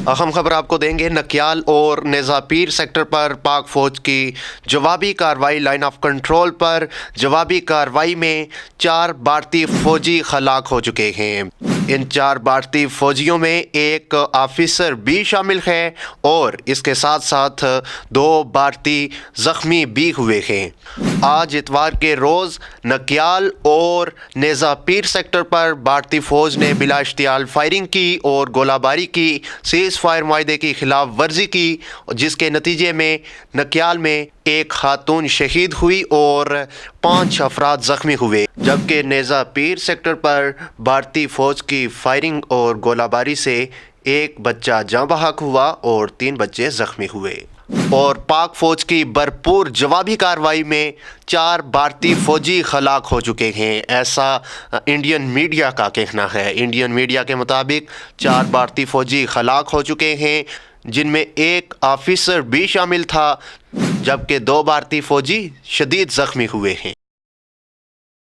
اہم خبر آپ کو دیں گے۔ نکیال اور نیزا پیر سیکٹر پر پاک فوج کی جوابی کارروائی۔ لائن آف کنٹرول پر جوابی کارروائی میں 4 بھارتی فوجی ہلاک ہو چکے ہیں۔ ان 4 بھارتی فوجیوں میں ایک آفیسر بھی شامل ہے اور اس کے ساتھ ساتھ 2 بھارتی زخمی بھی ہوئے ہیں۔ آج اتوار کے روز نکیال اور نیزا پیر سیکٹر پر بھارتی فوج نے بلا اشتعال فائرنگ کی اور گولہ باری کی، سیز فائر معاہدے کی خلاف ورزی کی، جس کے نتیجے میں نکیال میں ایک خاتون شہید ہوئی اور 5 افراد زخمی ہوئے، جبکہ نیزا پیر سیکٹر پر بھارتی فوج کی فائرنگ اور گولہ باری سے ایک بچہ جاں بحق ہوا اور 3 بچے زخمی ہوئے۔ اور پاک فوج کی بھرپور جوابی کارروائی میں 4 بھارتی فوجی ہلاک ہو چکے ہیں، ایسا انڈین میڈیا کا کہنا ہے۔ انڈین میڈیا کے مطابق 4 بھارتی فوجی ہلاک ہو چکے ہیں، جن میں ایک آفیسر بھی شامل تھا، جبکہ 2 بھارتی فوجی شدید زخمی ہوئے ہیں۔